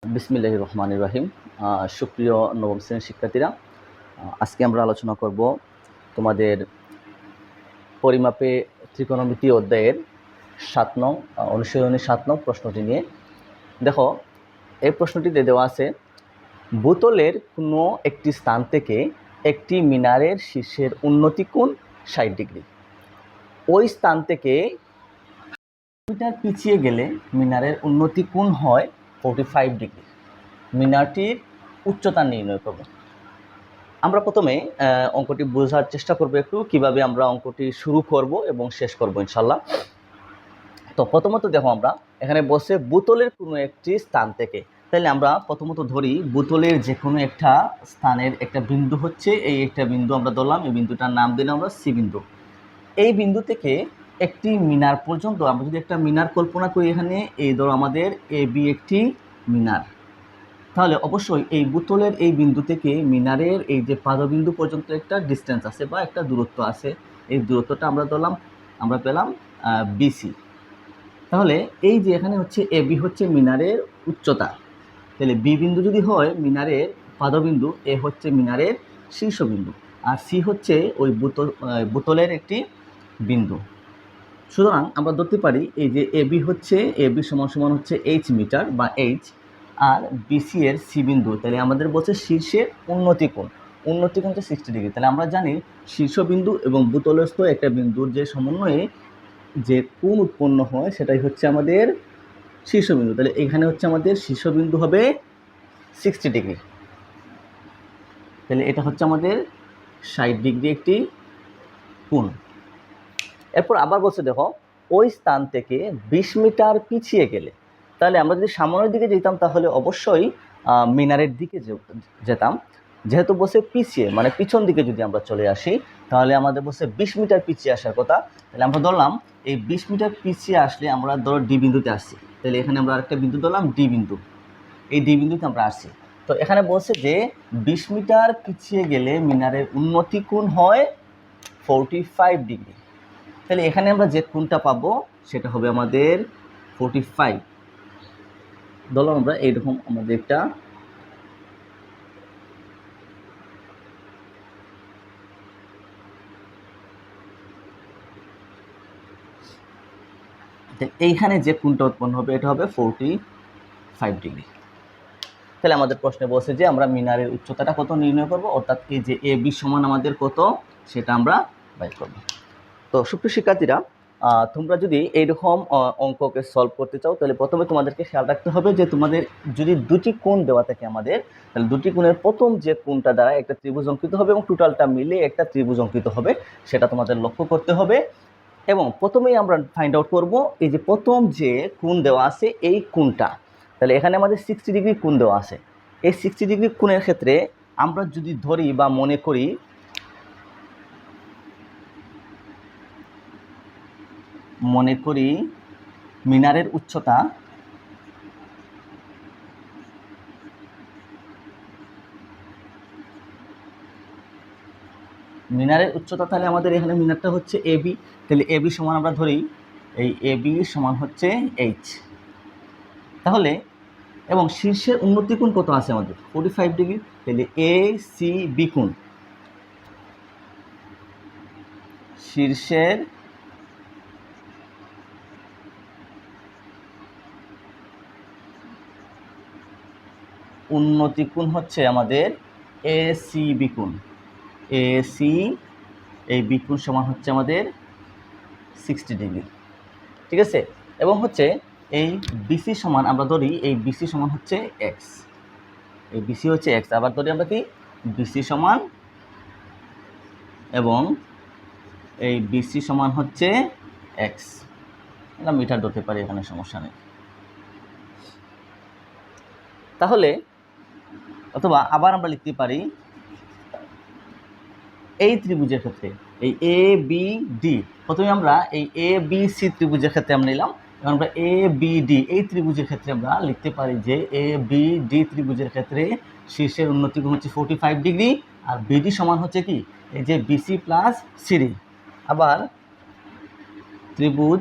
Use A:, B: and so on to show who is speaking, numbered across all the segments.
A: বিসমিল্লাহির রহমানির রহিম। সুপ্রিয় নবম শ্রেণীর শিক্ষার্থীরা, আজকে আমরা আলোচনা করব তোমাদের পরিমাপে ত্রিকোণমিতি অধ্যায়ের 7 নং অনুশীলনী 7 নং প্রশ্নটি নিয়ে। দেখো, এই প্রশ্নটিতে দেওয়া আছে, বোতলের কোনো একটি স্থান থেকে একটি মিনারের শীর্ষের উন্নতি কোণ 60 ডিগ্রি। ওই স্থান থেকে মিটার পিছিয়ে গেলে মিনারের উন্নতি কোণ হয় 45 ডিগ্রি। মিনারটির উচ্চতা নির্ণয় করব। আমরা প্রথমে অঙ্কটি বোঝার চেষ্টা করব একটু কিভাবে আমরা অঙ্কটি শুরু করব এবং শেষ করব ইনশাল্লাহ। তো প্রথমত দেখো, আমরা এখানে বসে বোতলের কোনো একটি স্থান থেকে, তাহলে আমরা প্রথমত ধরি বোতলের যে কোনো একটা স্থানের একটা বিন্দু হচ্ছে এই একটা বিন্দু আমরা ধরলাম, এই বিন্দুটার নাম দিলাম আমরা সি বিন্দু। এই বিন্দু থেকে একটি মিনার পর্যন্ত আমরা যদি একটা মিনার কল্পনা করি, এখানে এই ধরো আমাদের এ বি একটি মিনার, তাহলে অবশ্যই এই বোতলের এই বিন্দু থেকে মিনারের এই যে পাদবিন্দু পর্যন্ত একটা ডিস্টেন্স আছে বা একটা দূরত্ব আছে। এই দূরত্বটা আমরা পেলাম বিসি। তাহলে এই যে এখানে হচ্ছে এ বি হচ্ছে মিনারের উচ্চতা, তাহলে বি বিন্দু যদি হয় মিনারের পাদবিন্দু, এ হচ্ছে মিনারের শীর্ষবিন্দু, আর সি হচ্ছে ওই বোতলের একটি বিন্দু। সুতরাং আমরা ধরতে পারি এই যে এ বি সমান হচ্ছে এইচ মিটার বা এইচ, আর বিসি এর সি বিন্দু, তাহলে আমাদের বলছে শীর্ষের উন্নতি কোণ হচ্ছে 60 ডিগ্রি। তাহলে আমরা জানি শীর্ষবিন্দু এবং বোতলস্থ একটা বিন্দুর যে সমন্বয়ে যে কোণ উৎপন্ন হয় সেটাই হচ্ছে আমাদের শীর্ষবিন্দু। তাহলে এখানে হচ্ছে আমাদের শীর্ষবিন্দু হবে 60 ডিগ্রি, তাহলে এটা হচ্ছে আমাদের 60 ডিগ্রি একটি কোণ। এরপর আবার বলছে, দেখো, ওই স্থান থেকে 20 মিটার পিছিয়ে গেলে, তাহলে আমরা যদি সামনের দিকে যেতাম তাহলে অবশ্যই মিনারের দিকে যেতাম। যেহেতু বসে পিছিয়ে মানে পিছন দিকে যদি আমরা চলে আসি, তাহলে আমাদের বসে 20 মিটার পিছিয়ে আসার কথা। তাহলে আমরা ধরলাম এই 20 মিটার পিছিয়ে আসলে আমরা ধরো ডি বিন্দুতে আসছি, তাহলে এখানে আমরা আরেকটা বিন্দু ধরলাম ডি বিন্দু, এই ডি বিন্দুতে আমরা আসছি। তো এখানে বলছে যে 20 মিটার পিছিয়ে গেলে মিনারের উন্নতি কোণ হয় 45 ডিগ্রি। তাহলে এখানে আমরা যে কোণটা পাবো সেটা হবে আমাদের 45। ধরলাম আমরা এইরকম আমাদের একটা এইখানে যে কোণটা উৎপন্ন হবে এটা হবে 45 ডিগ্রি। তাহলে আমাদের প্রশ্নে বলছে যে আমরা মিনারের উচ্চতাটা কত নির্ণয় করব, অর্থাৎ এই যে এ বি সমান আমাদের কত সেটা আমরা বাইর করব। তো সুপ্রিয় শিক্ষার্থীরা, তোমরা যদি এইরকম অঙ্ককে সলভ করতে চাও, তাহলে প্রথমে তোমাদেরকে খেয়াল রাখতে হবে যে তোমাদের যদি দুটি কোণ দেওয়া থাকে আমাদের, তাহলে দুটি কোণের প্রথম যে কোণটা দ্বারা একটা ত্রিভুজ অঙ্কিত হবে এবং টোটালটা মিলে একটা ত্রিভুজ অঙ্কিত হবে, সেটা তোমাদের লক্ষ্য করতে হবে। এবং প্রথমেই আমরা ফাইন্ড আউট করব এই যে প্রথম যে কোণ দেওয়া আছে এই কোণটা, তাহলে এখানে আমাদের 60 ডিগ্রি কোণ দেওয়া আছে। এই 60 ডিগ্রি কোণের ক্ষেত্রে আমরা যদি ধরি বা মনে করি মিনারের উচ্চতা তাহলে আমাদের এখানে মিনারটা হচ্ছে এ বি, তাহলে এ বি সমান আমরা ধরি এই এ বি সমান হচ্ছে এইচ। তাহলে এবং শীর্ষের উন্নতি কোণ কত আছে আমাদের 45 ডিগ্রি, তাহলে এ সি বি কোণ, শীর্ষের উন্নতি কোণ হচ্ছে আমাদের এ সি বি কোণ, এ সি এই বি কোণ সমান হচ্ছে আমাদের 60 ডিগ্রি, ঠিক আছে। এবং হচ্ছে এই বিসি সমান আমরা ধরি এই বিসি সমান হচ্ছে এক্স, এই বিসি হচ্ছে এক্স। আবার ধরি আমরা কি বিসি সমান, এবং এই বিসি সমান হচ্ছে এক্স, আমরা মিটার ধরতে পারি, এখানে সমস্যা নেই। তাহলে অথবা আবার আমরা লিখতে পারি এই ত্রিভুজের ক্ষেত্রে এই এ বি ডি, প্রথমে আমরা এই এ বি সি ত্রিভুজের ক্ষেত্রে আমরা নিলাম, এবং আমরা এ বি ডি এই ত্রিভুজের ক্ষেত্রে আমরা লিখতে পারি যে এ বি ডি ত্রিভুজের ক্ষেত্রে শীর্ষের উন্নতি কোণ হচ্ছে 45 ডিগ্রি, আর বিডি সমান হচ্ছে কি এই যে বিসি প্লাস সিডি। আবার ত্রিভুজ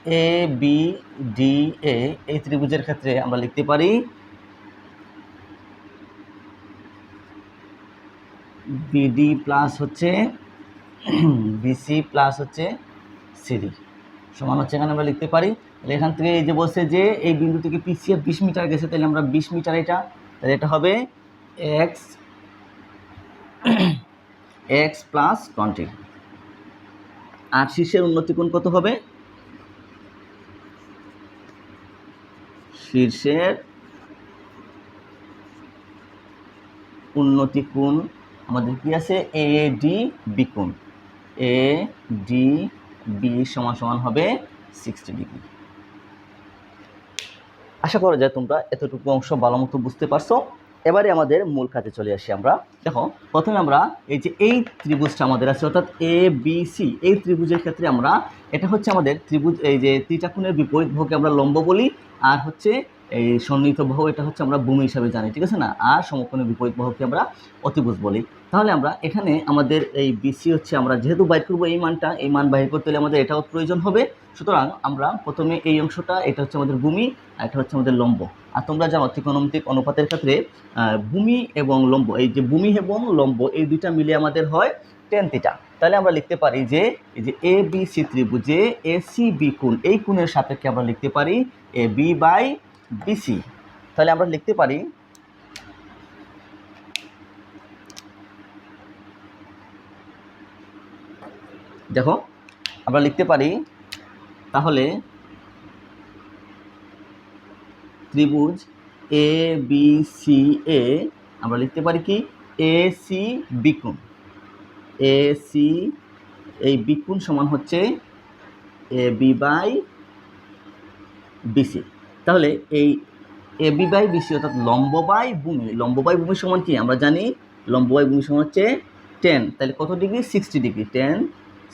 A: এ বি ডি এ এই ত্রিভুজের ক্ষেত্রে আমরা লিখতে পারি বিডি প্লাস হচ্ছে বিসি প্লাস হচ্ছে সিডি সমান হচ্ছে, এখানে আমরা লিখতে পারি। তাহলে এখান থেকে এই যে বলছে যে এই বিন্দু থেকে পিছিয়ে 20 মিটার গেছে, তাহলে আমরা 20 মিটার এটা, তাহলে এটা হবে এক্স এক্স প্লাস 20। আর শীর্ষের উন্নতি কোণ কত হবে? শীর্ষের উন্নতি কোণ আমাদের কি আছে? এ ডি বি কোণ, এ ডি বি সমান সমান হবে 60 ডিগ্রি। আশা করা যায় তোমরা এতটুকু অংশ ভালো মতো বুঝতে পারছো। এবারে আমাদের মূল কাজে চলে আসি আমরা। দেখো, প্রথমে আমরা এই যে এই ত্রিভুজটা আমাদের আছে অর্থাৎ এ বি সি, এই ত্রিভুজের ক্ষেত্রে আমরা এটা হচ্ছে আমাদের ত্রিভুজ, এই যে ত্রিটাকুণের বিপরীত বাহুকে আমরা লম্ব বলি, আর হচ্ছে এই সন্নিহিত বাহু এটা হচ্ছে আমরা ভূমি হিসাবে জানি, ঠিক আছে না? আর সমকোণের বিপরীত বাহুকে আমরা অতিভুজ বলি। তাহলে আমরা এখানে আমাদের এই বিসি হচ্ছে আমরা যেহেতু বাইর করবো এই মানটা, এই মান বাইর করতে হলে আমাদের এটাও প্রয়োজন হবে। সুতরাং আমরা প্রথমে এই অংশটা, এটা হচ্ছে আমাদের ভূমি আর এটা হচ্ছে আমাদের লম্ব। আর তোমরা জানো ত্রিকোণমিতিক অনুপাতের ক্ষেত্রে ভূমি এবং লম্ব, এই যে ভূমি এবং লম্ব এই দুইটা মিলে আমাদের হয় tan থিটা। তাহলে আমরা লিখতে পারি যে এই যে এ বি সি ত্রিভুজে এ সি বি কোণ, এই কোণের সাপেক্ষে আমরা লিখতে পারি এ বি বাই বিসি। তাহলে আমরা লিখতে পারি দেখো, আমরা লিখতে পারি তাহলে ত্রিভুজ এ বি সি এ আমরা লিখতে পারি কি এ সি বি কোণ, এ সি এই বি কোণ সমান হচ্ছে এ বি বাই বিসি। তাহলে এই এ বি বাই বিসি অর্থাৎ লম্ব বাই ভূমি, লম্ব বাই ভূমি সমান কি আমরা জানি? লম্ব বাই ভূমি সমান হচ্ছে 10, তাহলে কত degree? 60 degree. 10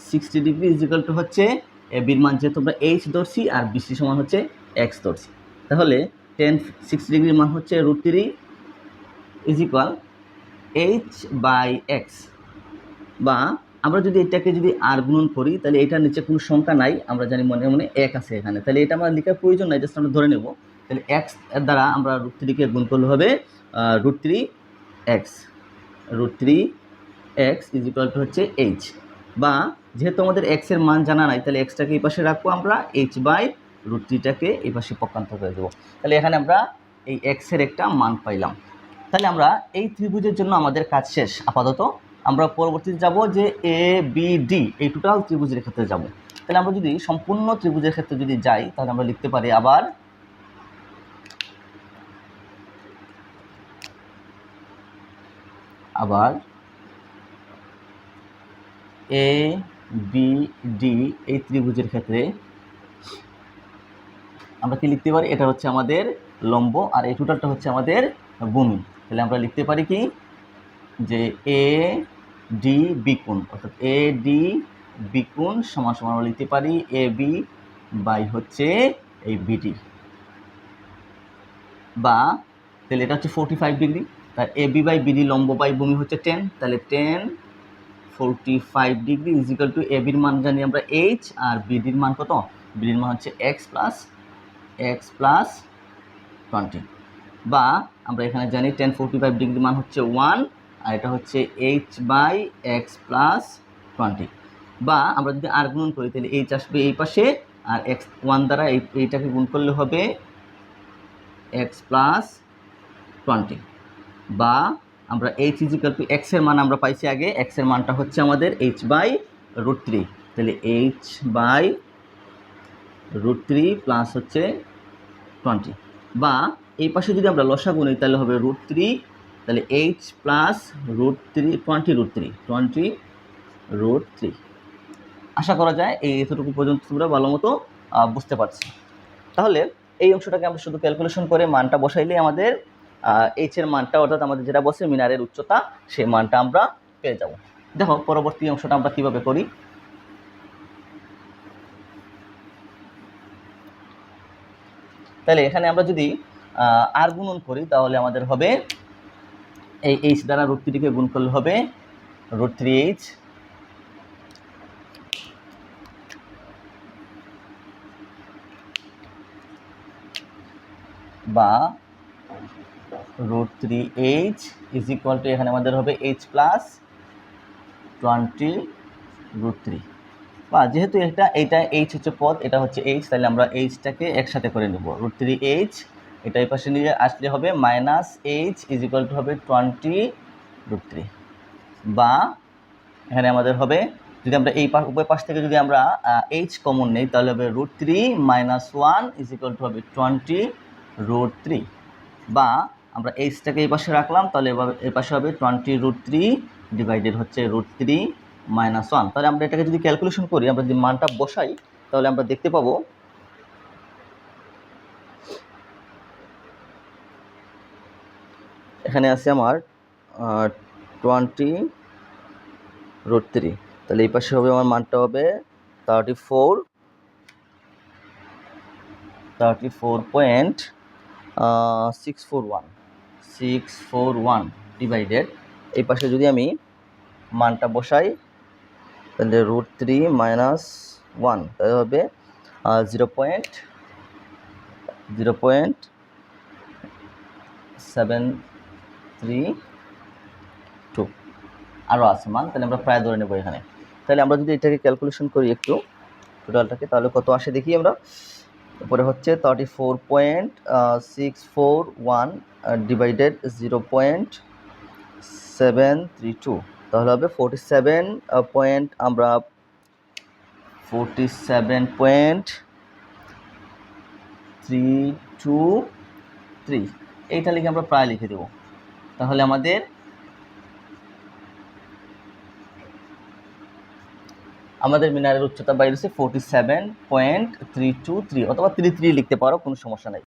A: 60 degree is equal to হচ্ছে এ বির মান যেহেতু আমরা এইচ ধরছি আর বিসি সমান হচ্ছে এক্স ধরছি, তাহলে 10 60 ডিগ্রির মান হচ্ছে √3 is equal H by X. বা আমরা যদি এটাকে যদি আর গুণন করি তাহলে এটার নিচে কোনো সংখ্যা নাই, আমরা জানি মনে মনে এক আছে এখানে, তাহলে এটা আমার লেখার প্রয়োজন নাই, জাস্ট আমরা ধরে নেব। তাহলে এক্স এর দ্বারা আমরা √3কে গুণ করলে হবে √3x, √3x is equal to হচ্ছে এইচ। বা যেহেতু আমাদের এক্সের মান জানা নাই তাহলে এক্সটাকে এই পাশে রাখবো, আমরা এইচ বাই √3টাকে এই পাশে পক্ষান্তর করে দেবো। তাহলে এখানে আমরা এই এক্সের একটা মান পাইলাম। তাহলে আমরা এই ত্রিভুজের জন্য আমাদের কাজ শেষ আপাতত। আমরা পরবর্তীতে যাব যে এ বি ডি এই টোটাল ত্রিভুজের ক্ষেত্রে যাব। তাহলে আমরা যদি সম্পূর্ণ ত্রিভুজের ক্ষেত্রে যদি যাই তাহলে আমরা লিখতে পারি আবার এ বি ডি এই ত্রিভুজের ক্ষেত্রে আমরা কি লিখতে পারি? এটা হচ্ছে আমাদের লম্ব আর এই টোটালটা হচ্ছে আমাদের ভূমি। তাহলে আমরা লিখতে পারি কি যে এ ডি বি কোণ অর্থাৎ এ ডি বি কোণ সমান সমান আমরা লিখতে পারি এ বি বাই হচ্ছে এই বিডি। বা তাহলে এটা হচ্ছে 45 ডিগ্রি, তার এ বি বাই বিডি লম্ব বাই ভূমি হচ্ছে 10, তাহলে 10 45 ডিগ্রি ইজ ইকুয়াল টু এ বির মান জানি আমরা এইচ আর বিডির মান কত? বিডির মান হচ্ছে এক্স প্লাস 20। বা আমরা এখানে জানি 10 45 ডিগ্রি মান হচ্ছে 1 আর এটা হচ্ছে এইচ বাই এক্স প্লাস 20। বা আমরা যদি আর গুণ করি তাহলে এইচ আসবে এই পাশে আর এক্স 1 দ্বারা এইটাকে গুণ করলে হবে এক্স প্লাস 20। বা আমরা এইচ ইজ ইকুয়াল টু এক্সের মান আমরা পাইছি আগে, এক্সের মানটা হচ্ছে আমাদের এইচ বাই √3, তাহলে এইচ বাই √3 প্লাস হচ্ছে 20। বা এই পাশে যদি আমরা লসাগু নিই তাহলে হবে √3, তাহলে এইচ প্লাস √3 আশা করা যায় এই এতটুকু পর্যন্ত তোমরা ভালো মতো বুঝতে পারছি। তাহলে এই অংশটাকে আমরা শুধু ক্যালকুলেশন করে মানটা বসাইলে আমাদের এইচ এর মানটা অর্থাৎ আমাদের যেটা বসে মিনারের উচ্চতা সেই মানটা আমরা পেয়ে যাব। দেখো পরবর্তী অংশটা আমরা কিভাবে করি। তাহলে এখানে আমরা যদি আর গুণন করি তাহলে আমাদের হবে এই এইচ দ্বারা √3কে গুণ করলে হবে √3h বা √3h ইজ ইকুয়াল টু এখানে আমাদের হবে h প্লাস 20√3 বা যেহেতু এইটা h হচ্ছে পদ, এটা হচ্ছে h, তাহলে আমরা h-টাকে একসাথে করে নেব। √3h এটা এই পাশে নিয়ে আসলে হবে -h ইজ ইকুয়াল টু হবে 20√3 বা এখানে আমাদের হবে, যদি আমরা এই উভয় পাশ থেকে যদি আমরা h কমন নেই তাহলে হবে √3 - 1 ইজ ইকুয়াল টু হবে 20√3 বা আমরা h-টাকে এই পাশে রাখলাম, তাহলে এবার এই পাশে হবে 20√3 ডিভাইডেড হচ্ছে √3 - 1। তাহলে আমরা এটাকে যদি ক্যালকুলেশন করি, আমরা যদি মানটা বসাই তাহলে আমরা দেখতে পাবো এখানে আছে আমার 20√3, তাহলে এই পাশে হবে আমার মানটা হবে 34.641 ডিভাইডেড, এই পাশে যদি আমি মানটা বসাই তাহলে √3 - 1 তাহলে হবে 0.732 আরও আছে মান, তাহলে আমরা প্রায় ধরে নেব এখানে। তাহলে আমরা যদি এটাকে ক্যালকুলেশন করি একটু টোটালটাকে, তাহলে কত আসে দেখি আমরা। উপরে হচ্ছে 34.641 ডিভাইডেড 0.732, তাহলে হবে 47.323, এইটা লিখে আমরা প্রায় লিখে দেব। তাহলে আমাদের মিনারের উচ্চতা বাইরে হচ্ছে 47.323 অথবা 33 লিখতে পারো, কোনো সমস্যা নাই।